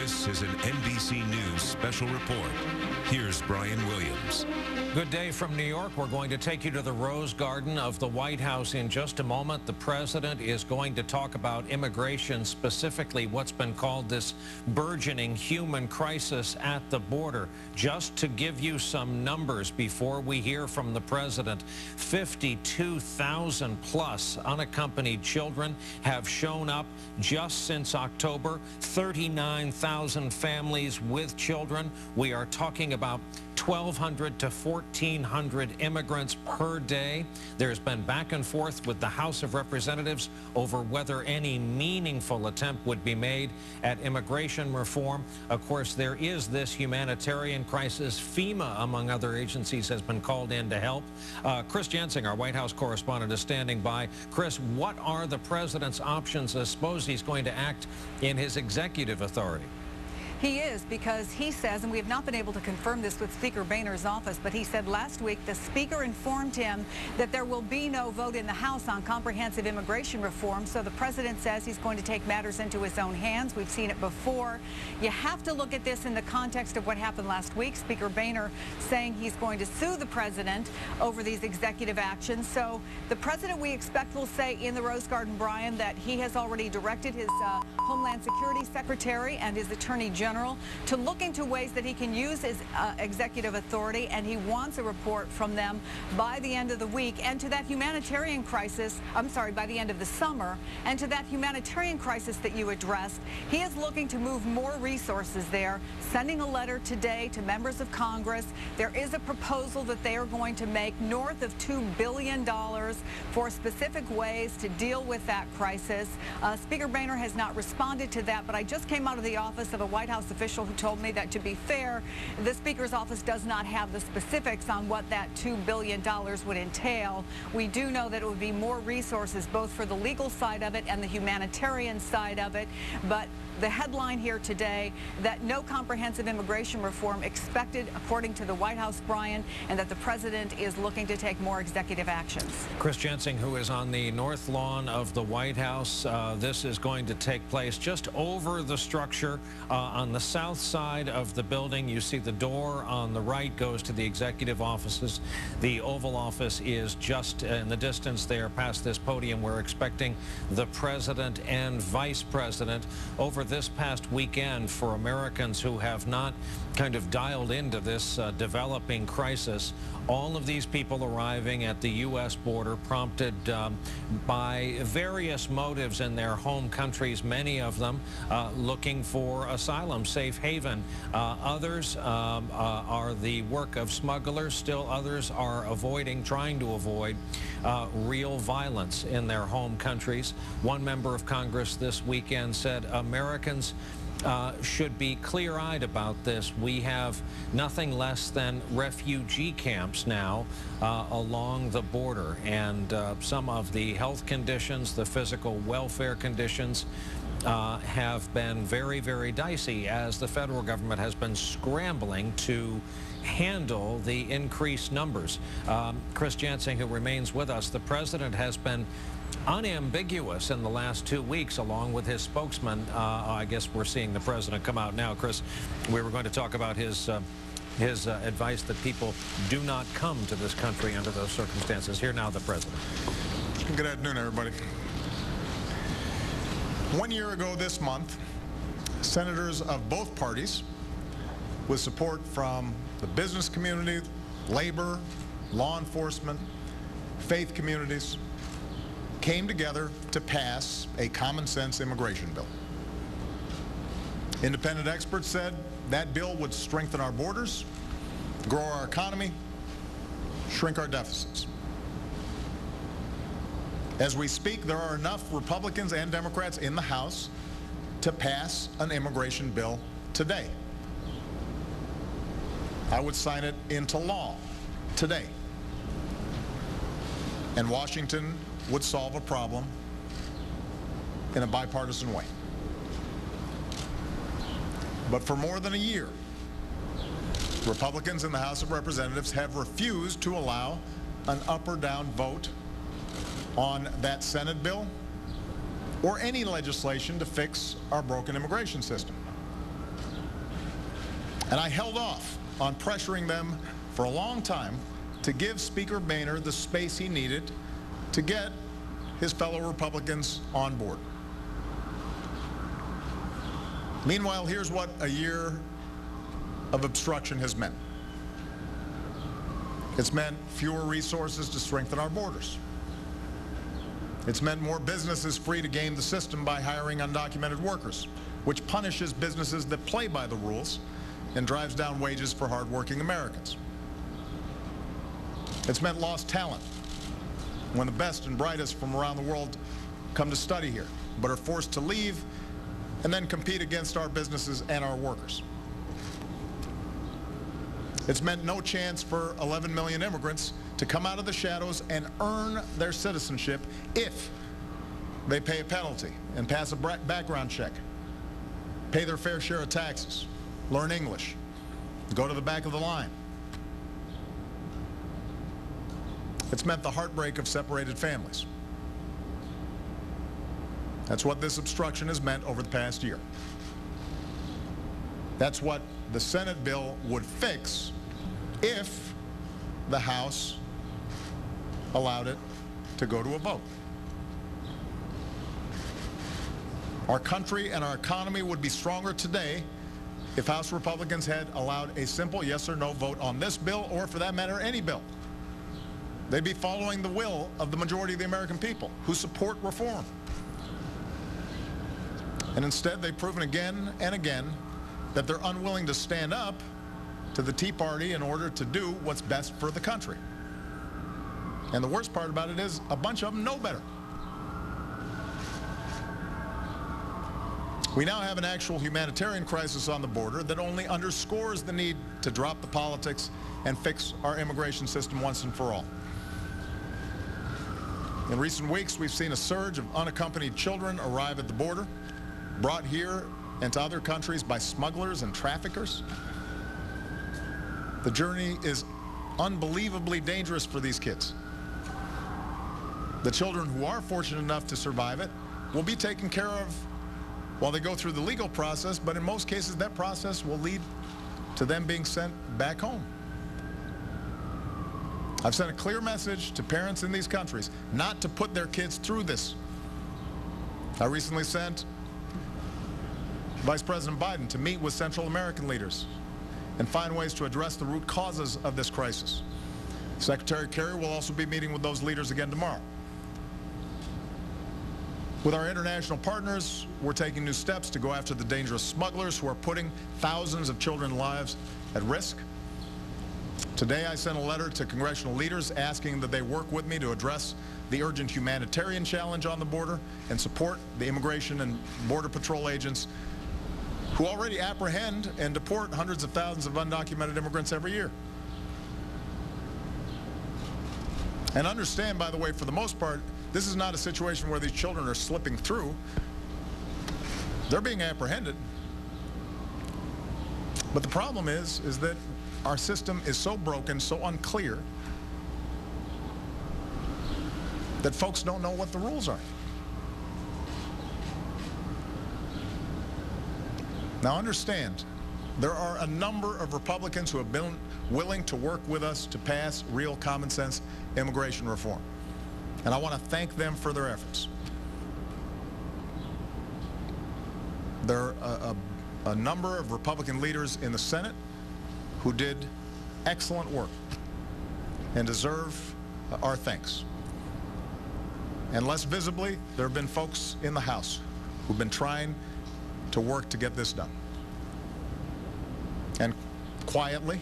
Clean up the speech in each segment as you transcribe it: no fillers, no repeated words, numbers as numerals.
This is an NBC News special report. Here's Brian Williams. Good day from New York. We're going to take you to the Rose Garden of the White House in just a moment. The president is going to talk about immigration, specifically what's been called this burgeoning human crisis at the border. Just to give you some numbers before we hear from the president, 52,000 plus unaccompanied children have shown up just since October, 39,000 families with children. We are talking about 1,200 to 1,400 immigrants per day. There's been back and forth with the House of Representatives over whether any meaningful attempt would be made at immigration reform. Of course, there is this humanitarian crisis. FEMA, among other agencies, has been called in to help. Chris Jansing, our White House correspondent, is standing by. Chris, what are the president's options? I suppose he's going to act in his executive authority. He is, because he says, and we have not been able to confirm this with Speaker Boehner's office, but he said last week the Speaker informed him that there will be no vote in the House on comprehensive immigration reform. So the president says he's going to take matters into his own hands. We've seen it before. You have to look at this in the context of what happened last week. Speaker Boehner saying he's going to sue the president over these executive actions. So the president, we expect, will say in the Rose Garden, Brian, that he has already directed his Homeland Security Secretary and his Attorney General to look into ways that he can use his executive authority, and he wants a report from them by the end of the week. And to that humanitarian crisis, by the end of the summer, and to that humanitarian crisis that you addressed, he is looking to move more resources there, sending a letter today to members of Congress. There is a proposal that they are going to make north of $2 billion for specific ways to deal with that crisis. Speaker Boehner has not responded to that, but I just came out of the office of a White House official who told me that, to be fair, the Speaker's office does not have the specifics on what that $2 billion would entail. We do know that it would be more resources both for the legal side of it and the humanitarian side of it. But the headline here today, that no comprehensive immigration reform expected, according to the White House, Brian, and that the president is looking to take more executive actions. Chris Jansing, who is on the north lawn of the White House. This is going to take place just over the structure on the south side of the building. You see the door on the right goes to the executive offices. The Oval Office is just in the distance there past this podium. We're expecting the president and vice president. Over this past weekend, for Americans who have not kind of dialed into this developing crisis, all of these people arriving at the U.S. border, prompted by various motives in their home countries, many of them looking for asylum, safe haven. Others are the work of smugglers. Still others are trying to avoid real violence in their home countries. One member of Congress this weekend said Americans should be clear-eyed about this. We have nothing less than refugee camps now along the border, and some of the health conditions, the physical welfare conditions have been very, very dicey as the federal government has been scrambling to handle the increased numbers. Chris Jansing, who remains with us, the president has been unambiguous in the last 2 weeks, along with his spokesman. I guess we're seeing the president come out now. Chris, we were going to talk about his advice that people do not come to this country under those circumstances. Here now, the president. Good afternoon, everybody. 1 year ago this month, senators of both parties, with support from the business community, labor, law enforcement, faith communities, came together to pass a common-sense immigration bill. Independent experts said that bill would strengthen our borders, grow our economy, shrink our deficits. As we speak, there are enough Republicans and Democrats in the House to pass an immigration bill today. I would sign it into law today. And Washington would solve a problem in a bipartisan way. But for more than a year, Republicans in the House of Representatives have refused to allow an up or down vote on that Senate bill or any legislation to fix our broken immigration system. And I held off on pressuring them for a long time to give Speaker Boehner the space he needed to get his fellow Republicans on board. Meanwhile, here's what a year of obstruction has meant. It's meant fewer resources to strengthen our borders. It's meant more businesses free to game the system by hiring undocumented workers, which punishes businesses that play by the rules and drives down wages for hardworking Americans. It's meant lost talent when the best and brightest from around the world come to study here, but are forced to leave and then compete against our businesses and our workers. It's meant no chance for 11 million immigrants to come out of the shadows and earn their citizenship if they pay a penalty and pass a background check, pay their fair share of taxes, learn English, go to the back of the line. It's meant the heartbreak of separated families. That's what this obstruction has meant over the past year. That's what the Senate bill would fix if the House allowed it to go to a vote. Our country and our economy would be stronger today if House Republicans had allowed a simple yes or no vote on this bill, or for that matter, any bill. They'd be following the will of the majority of the American people who support reform. And instead, they've proven again and again that they're unwilling to stand up to the Tea Party in order to do what's best for the country. And the worst part about it is a bunch of them know better. We now have an actual humanitarian crisis on the border that only underscores the need to drop the politics and fix our immigration system once and for all. In recent weeks, we've seen a surge of unaccompanied children arrive at the border, brought here and to other countries by smugglers and traffickers. The journey is unbelievably dangerous for these kids. The children who are fortunate enough to survive it will be taken care of while they go through the legal process, but in most cases that process will lead to them being sent back home. I've sent a clear message to parents in these countries not to put their kids through this. I recently sent Vice President Biden to meet with Central American leaders and find ways to address the root causes of this crisis. Secretary Kerry will also be meeting with those leaders again tomorrow. With our international partners, we're taking new steps to go after the dangerous smugglers who are putting thousands of children's lives at risk. Today, I sent a letter to congressional leaders asking that they work with me to address the urgent humanitarian challenge on the border and support the Immigration and Border Patrol agents who already apprehend and deport hundreds of thousands of undocumented immigrants every year. And understand, by the way, for the most part, this is not a situation where these children are slipping through. They're being apprehended. But the problem is that our system is so broken, so unclear, that folks don't know what the rules are. Now understand, there are a number of Republicans who have been willing to work with us to pass real common sense immigration reform. And I want to thank them for their efforts. There are a number of Republican leaders in the Senate who did excellent work and deserve our thanks. And less visibly, there have been folks in the House who've been trying to work to get this done. And quietly,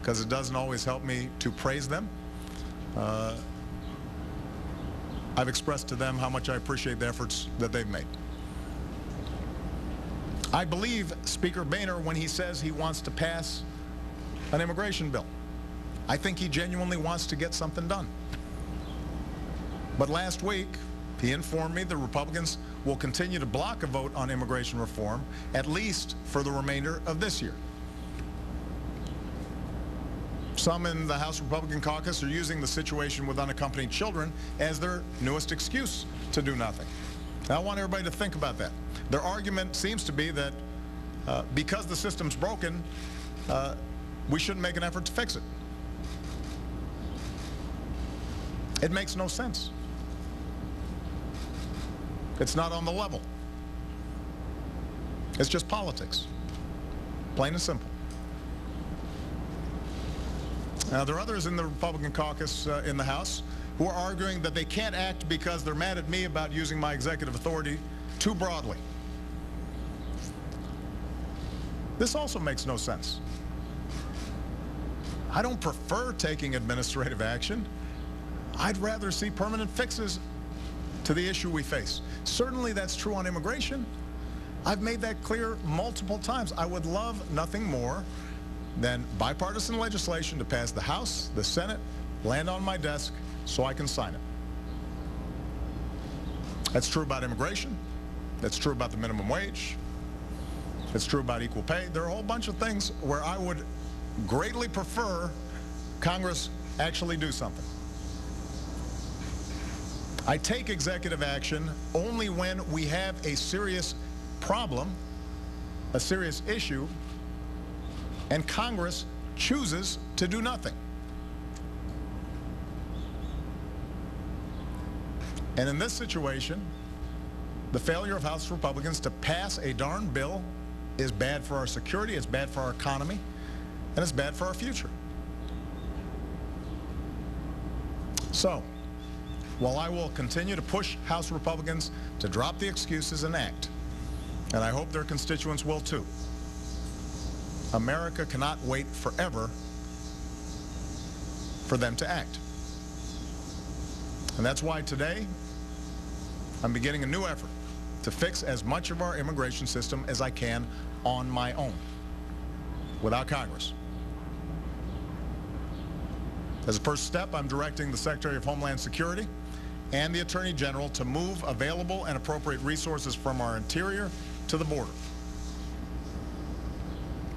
because it doesn't always help me to praise them, I've expressed to them how much I appreciate the efforts that they've made. I believe Speaker Boehner when he says he wants to pass an immigration bill. I think he genuinely wants to get something done. But last week, he informed me the Republicans will continue to block a vote on immigration reform, at least for the remainder of this year. Some in the House Republican caucus are using the situation with unaccompanied children as their newest excuse to do nothing. Now, I want everybody to think about that. Their argument seems to be that because the system's broken, we shouldn't make an effort to fix it. It makes no sense. It's not on the level. It's just politics, plain and simple. Now, there are others in the Republican caucus in the House who are arguing that they can't act because they're mad at me about using my executive authority too broadly. This also makes no sense. I don't prefer taking administrative action. I'd rather see permanent fixes to the issue we face. Certainly that's true on immigration. I've made that clear multiple times. I would love nothing more than bipartisan legislation to pass the House, the Senate, land on my desk so I can sign it. That's true about immigration. That's true about the minimum wage. It's true about equal pay. There are a whole bunch of things where I would greatly prefer Congress actually do something. I take executive action only when we have a serious problem, a serious issue, and Congress chooses to do nothing. And in this situation, the failure of House Republicans to pass a darn bill is bad for our security, it's bad for our economy, and it's bad for our future. So, while I will continue to push House Republicans to drop the excuses and act, and I hope their constituents will too, America cannot wait forever for them to act. And that's why today I'm beginning a new effort to fix as much of our immigration system as I can on my own, without Congress. As a first step, I'm directing the Secretary of Homeland Security and the Attorney General to move available and appropriate resources from our interior to the border.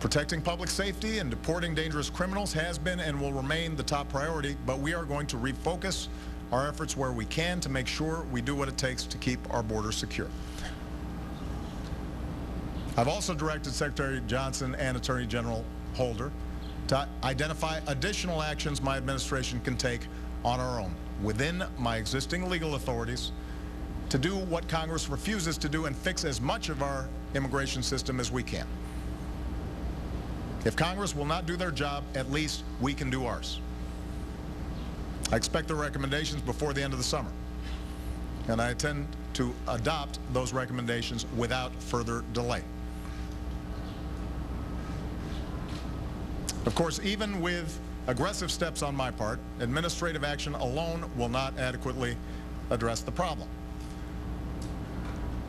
Protecting public safety and deporting dangerous criminals has been and will remain the top priority, but we are going to refocus our efforts where we can to make sure we do what it takes to keep our borders secure. I've also directed Secretary Jansing and Attorney General Holder to identify additional actions my administration can take on our own, within my existing legal authorities, to do what Congress refuses to do and fix as much of our immigration system as we can. If Congress will not do their job, at least we can do ours. I expect the recommendations before the end of the summer, and I intend to adopt those recommendations without further delay. Of course, even with aggressive steps on my part, administrative action alone will not adequately address the problem.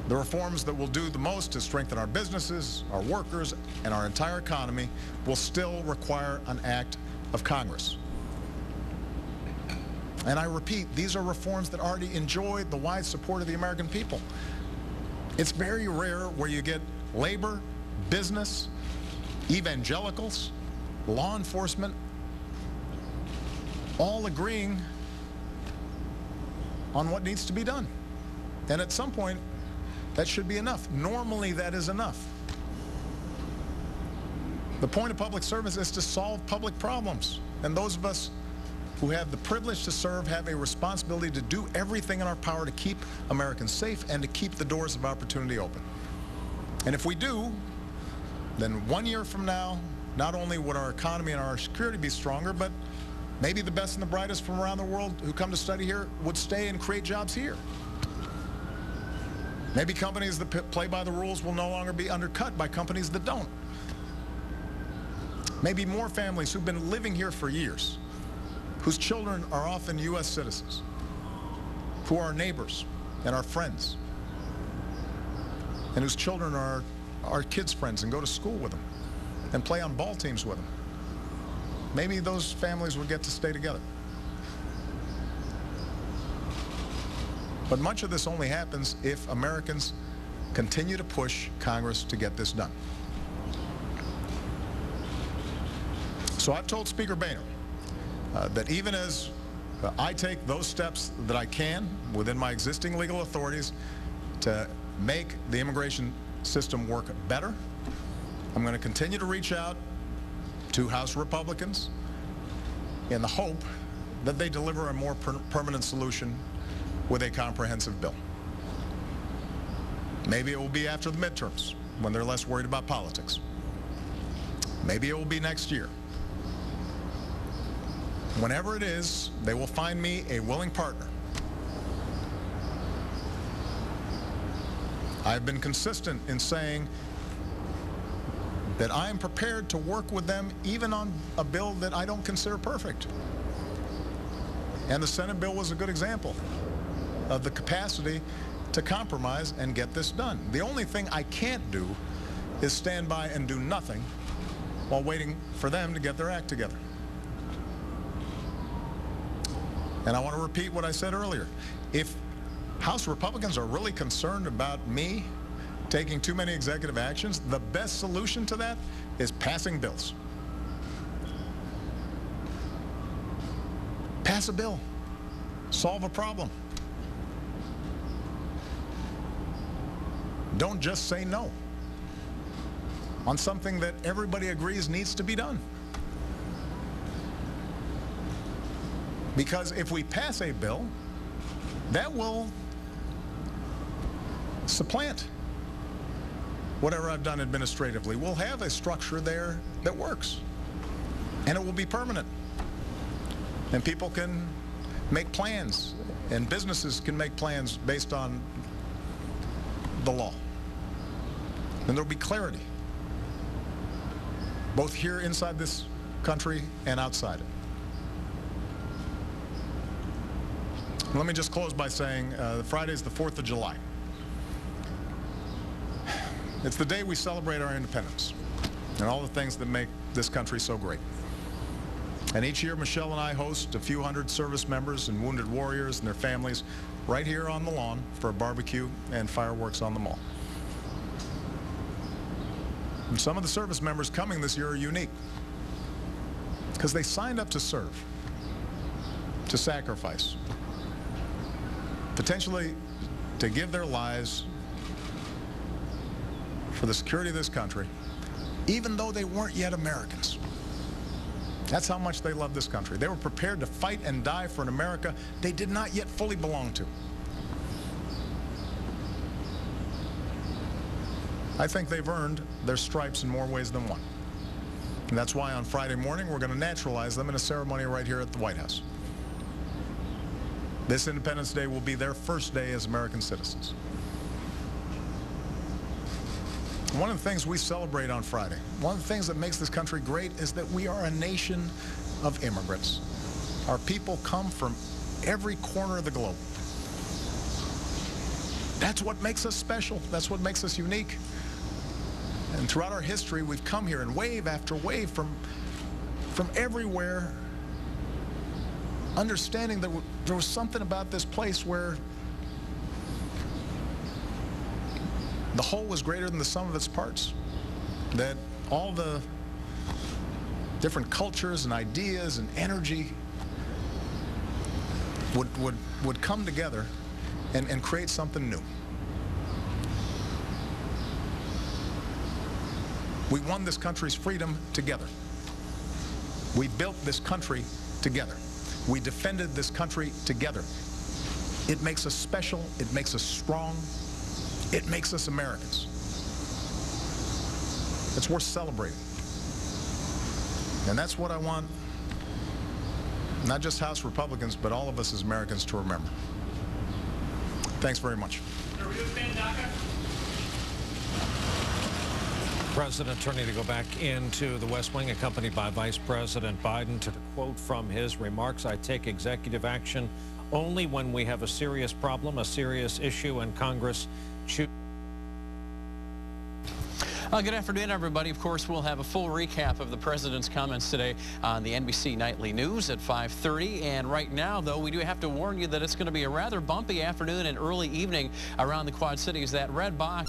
The reforms that will do the most to strengthen our businesses, our workers, and our entire economy will still require an act of Congress. And I repeat, these are reforms that already enjoy the wide support of the American people. It's very rare where you get labor, business, evangelicals, law enforcement, all agreeing on what needs to be done. And at some point, that should be enough. Normally, that is enough. The point of public service is to solve public problems. And those of us who have the privilege to serve have a responsibility to do everything in our power to keep Americans safe and to keep the doors of opportunity open. And if we do, then 1 year from now, not only would our economy and our security be stronger, but maybe the best and the brightest from around the world who come to study here would stay and create jobs here. Maybe companies that play by the rules will no longer be undercut by companies that don't. Maybe more families who've been living here for years, whose children are often U.S. citizens, who are our neighbors and our friends, and whose children are our kids' friends and go to school with them and play on ball teams with them. Maybe those families would get to stay together. But much of this only happens if Americans continue to push Congress to get this done. So I've told Speaker Boehner that even as I take those steps that I can within my existing legal authorities to make the immigration system work better, I'm going to continue to reach out to House Republicans in the hope that they deliver a more permanent solution with a comprehensive bill. Maybe it will be after the midterms, when they're less worried about politics. Maybe it will be next year. Whenever it is, they will find me a willing partner. I've been consistent in saying that I am prepared to work with them even on a bill that I don't consider perfect. And the Senate bill was a good example of the capacity to compromise and get this done. The only thing I can't do is stand by and do nothing while waiting for them to get their act together. And I want to repeat what I said earlier. If House Republicans are really concerned about me taking too many executive actions, the best solution to that is passing bills. Pass a bill. Solve a problem. Don't just say no on something that everybody agrees needs to be done. Because if we pass a bill, that will supplant whatever I've done administratively. We'll have a structure there that works, and it will be permanent. And people can make plans, and businesses can make plans based on the law. And there'll be clarity, both here inside this country and outside it. Let me just close by saying Friday is the 4th of July. It's the day we celebrate our independence and all the things that make this country so great. And each year, Michelle and I host a few hundred service members and wounded warriors and their families right here on the lawn for a barbecue and fireworks on the mall. And some of the service members coming this year are unique because they signed up to serve, to sacrifice, potentially to give their lives for the security of this country, even though they weren't yet Americans. That's how much they love this country. They were prepared to fight and die for an America they did not yet fully belong to. I think they've earned their stripes in more ways than one. And that's why on Friday morning we're going to naturalize them in a ceremony right here at the White House. This Independence Day will be their first day as American citizens. One of the things we celebrate on Friday, one of the things that makes this country great is that we are a nation of immigrants. Our people come from every corner of the globe. That's what makes us special. That's what makes us unique. And throughout our history, we've come here in wave after wave from everywhere, understanding that there was something about this place where the whole was greater than the sum of its parts, that all the different cultures and ideas and energy would come together and create something new. We won this country's freedom together. We built this country together. We defended this country together. It makes us special. It makes us strong. It makes us Americans. It's worth celebrating. And that's what I want, not just House Republicans, but all of us as Americans to remember. Thanks very much. President turning to go back into the West Wing, accompanied by Vice President Biden, to quote from his remarks, "I take executive action only when we have a serious problem, a serious issue, and Congress choose." Good afternoon, everybody. Of course, we'll have a full recap of the president's comments today on the NBC Nightly News at 5:30. And right now, though, we do have to warn you that it's going to be a rather bumpy afternoon and early evening around the Quad Cities. That red box